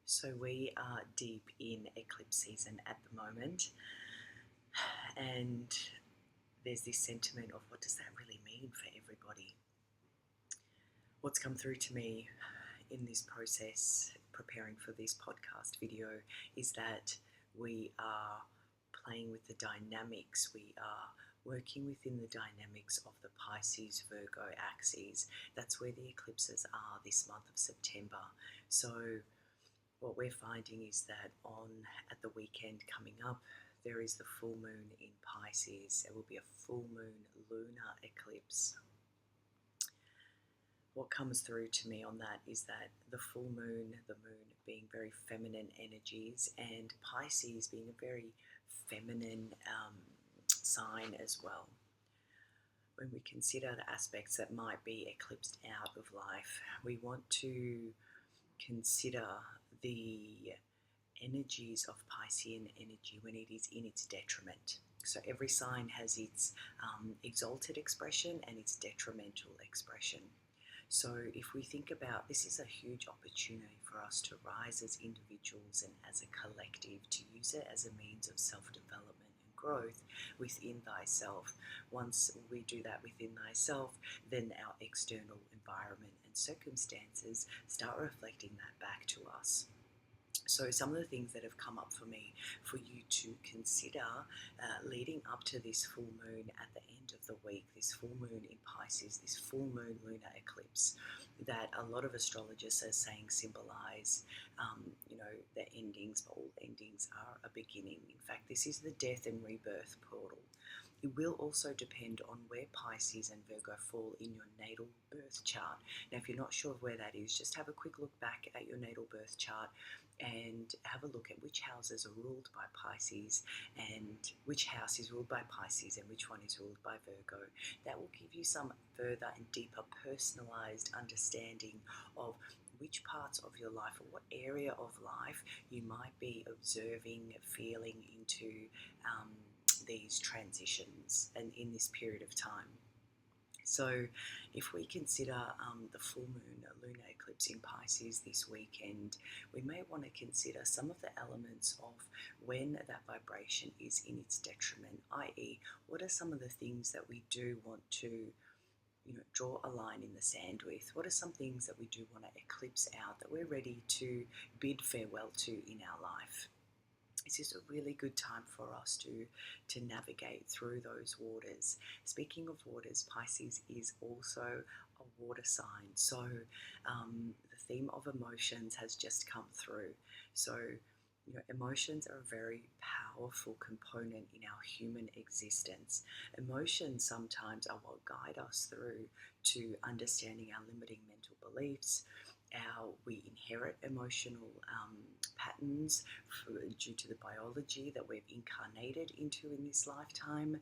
So we are deep in eclipse season at the moment, and there's this sentiment of what does that really mean for everybody? What's come through to me in this process, preparing for this podcast video, is that we are playing with the dynamics, we are working within the dynamics of the Pisces Virgo axes. That's where the eclipses are this month of September. So what we're finding is that at the weekend coming up, there is the full moon in Pisces. There will be a full moon lunar eclipse. What comes through to me on that is that the full moon, the moon being very feminine energies, and Pisces being a very feminine sign as well. When we consider the aspects that might be eclipsed out of life, we want to consider the energies of Piscean energy when it is in its detriment. So every sign has its exalted expression and its detrimental expression. So if we think about, this is a huge opportunity for us to rise as individuals and as a collective, to use it as a means of self-development and growth within thyself. Once we do that within thyself, then our external environment and circumstances start reflecting that back to us. So some of the things that have come up for me for you to consider leading up to this full moon at the end of the week, this full moon in Pisces, this full moon lunar eclipse, that a lot of astrologists are saying symbolize, the endings, but all endings are a beginning. In fact, this is the death and rebirth portal. It will also depend on where Pisces and Virgo fall in your natal birth chart. Now, if you're not sure of where that is, just have a quick look back at your natal birth chart and have a look at which houses are ruled by Pisces and which house is ruled by Pisces and which one is ruled by Virgo. That will give you some further and deeper personalized understanding of which parts of your life or what area of life you might be observing, feeling into these transitions and in this period of time. So if we consider the full moon lunar eclipse in Pisces this weekend, we may want to consider some of the elements of when that vibration is in its detriment, i.e. what are some of the things that we do want to draw a line in the sand with? What are some things that we do want to eclipse out, that we're ready to bid farewell to in our life? This is a really good time for us to navigate through those waters. Speaking of waters, Pisces is also a water sign. So the theme of emotions has just come through. So emotions are a very powerful component in our human existence. Emotions sometimes are what guide us through to understanding our limiting mental beliefs. We inherit emotional patterns due to the biology that we've incarnated into in this lifetime,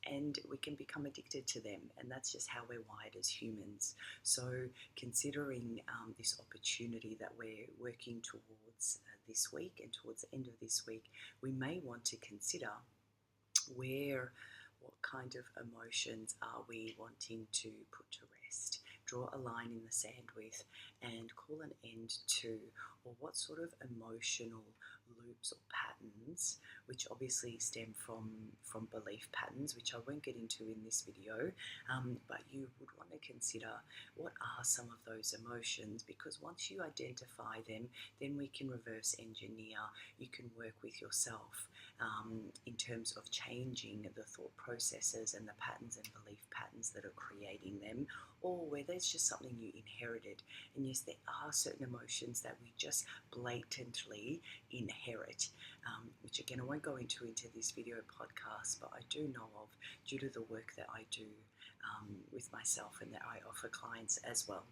and we can become addicted to them, and that's just how we're wired as humans. So considering this opportunity that we're working towards this week and towards the end of this week, we may want to consider what kind of emotions are we wanting to put to rest, draw a line in the sand with, and call an end to, or what sort of emotional loops or patterns, which obviously stem from belief patterns, which I won't get into in this video, but you would want to consider what are some of those emotions, because once you identify them, then we can reverse engineer. You can work with yourself in terms of changing the thought processes and the patterns and belief patterns that are creating them, or where there's just something you inherited. And yes, there are certain emotions that we just blatantly inherit, which again I won't go into this video podcast, but I do know of due to the work that I do with myself and that I offer clients as well.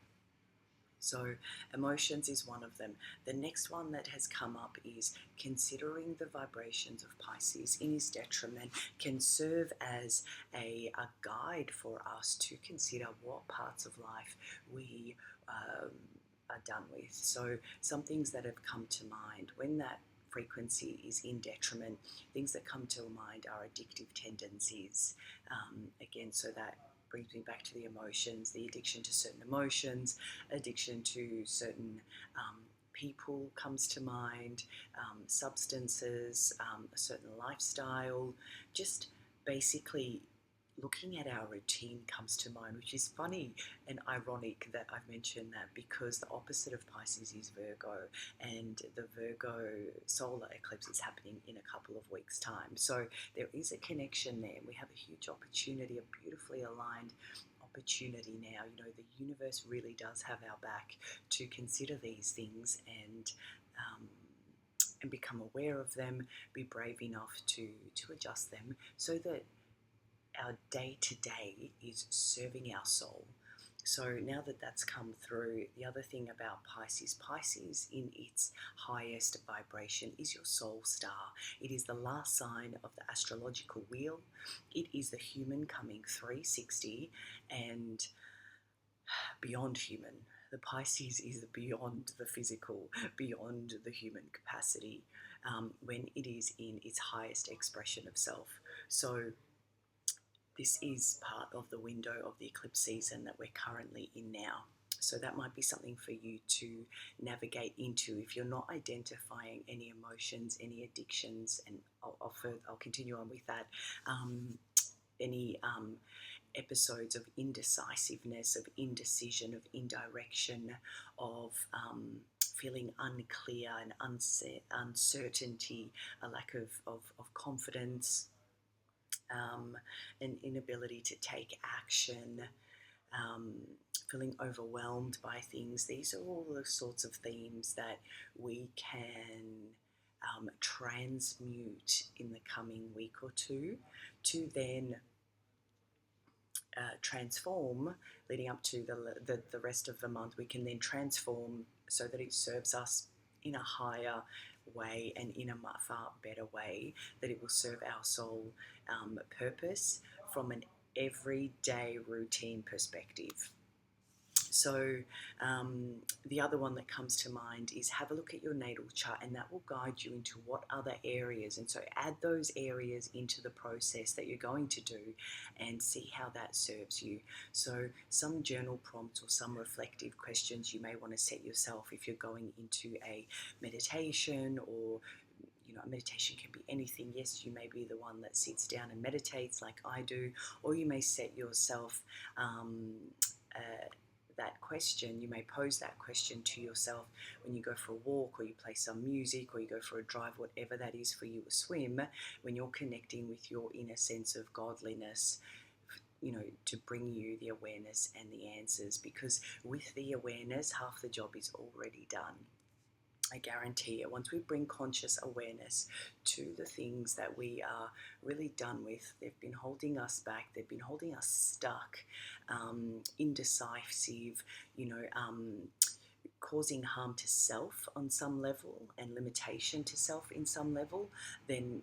So emotions is one of them. The next one that has come up is considering the vibrations of Pisces in his detriment can serve as a guide for us to consider what parts of life we are done with. So some things that have come to mind when that frequency is in detriment, things that come to mind are addictive tendencies. Again, so that brings me back to the emotions, the addiction to certain emotions, addiction to certain people comes to mind, substances, a certain lifestyle, just basically looking at our routine comes to mind, which is funny and ironic that I've mentioned that, because the opposite of Pisces is Virgo, and the Virgo solar eclipse is happening in a couple of weeks' time. So there is a connection there. We have a huge opportunity, a beautifully aligned opportunity now. You know, the universe really does have our back to consider these things and become aware of them, be brave enough to adjust them so that our day-to-day is serving our soul. So now that that's come through, the other thing about Pisces in its highest vibration is your soul star. It is the last sign of the astrological wheel. It is the human coming 360 and beyond human. The Pisces is beyond the physical, beyond the human capacity, when it is in its highest expression of self. So this is part of the window of the eclipse season that we're currently in now. So that might be something for you to navigate into if you're not identifying any emotions, any addictions, and I'll continue on with that. Any episodes of indecisiveness, of indecision, of indirection, of feeling unclear and uncertainty, a lack of confidence, an inability to take action, feeling overwhelmed by things. These are all the sorts of themes that we can transmute in the coming week or two to then transform leading up to the rest of the month. We can then transform so that it serves us in a higher way and in a far better way, that it will serve our soul purpose from an everyday routine perspective. So the other one that comes to mind is have a look at your natal chart, and that will guide you into what other areas, and so add those areas into the process that you're going to do and see how that serves you. So some journal prompts or some reflective questions you may want to set yourself if you're going into a meditation, or a meditation can be anything. Yes, you may be the one that sits down and meditates like I do, or you may set yourself that question. You may pose that question to yourself when you go for a walk, or you play some music, or you go for a drive, whatever that is for you, a swim, when you're connecting with your inner sense of godliness, to bring you the awareness and the answers, because with the awareness, half the job is already done. I guarantee it. Once we bring conscious awareness to the things that we are really done with, they've been holding us back, they've been holding us stuck, indecisive, causing harm to self on some level and limitation to self in some level, then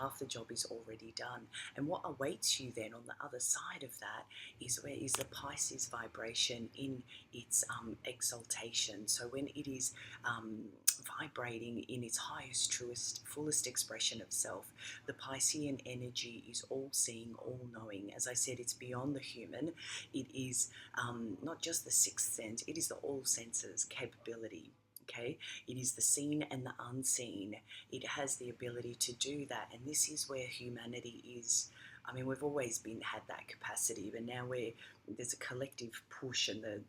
half the job is already done. And what awaits you then on the other side of that is where is the Pisces vibration in its exaltation. So when it is vibrating in its highest, truest, fullest expression of self, the Piscean energy is all-seeing, all-knowing. As I said, it's beyond the human. It is not just the sixth sense, it is the all senses capability. Okay, it is the seen and the unseen. It has the ability to do that, and this is where humanity is. I mean, we've always had that capacity, but now there's a collective push, and the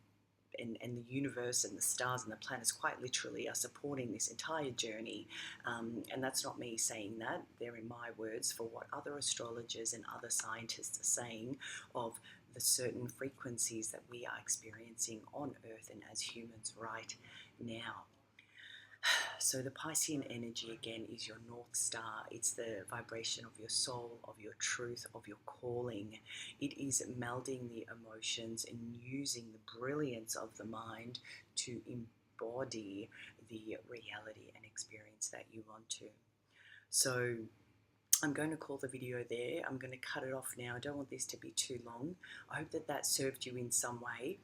universe and the stars and the planets quite literally are supporting this entire journey. And that's not me saying that; they're in my words for what other astrologers and other scientists are saying of the certain frequencies that we are experiencing on Earth and as humans right now. So the Piscean energy, again, is your North Star. It's the vibration of your soul, of your truth, of your calling. It is melding the emotions and using the brilliance of the mind to embody the reality and experience that you want to. So I'm going to call the video there. I'm going to cut it off now. I don't want this to be too long. I hope that served you in some way,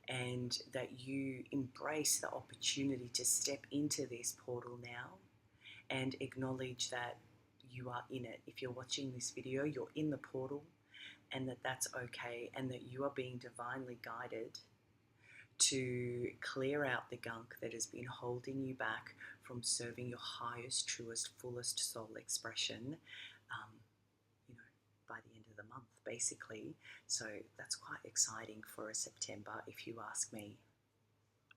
and that you embrace the opportunity to step into this portal now and acknowledge that you are in it. If you're watching this video, you're in the portal, and that's okay, and that you are being divinely guided to clear out the gunk that has been holding you back from serving your highest, truest, fullest soul expression, you know, by the end of the month, basically. So that's quite exciting for a September, if you ask me.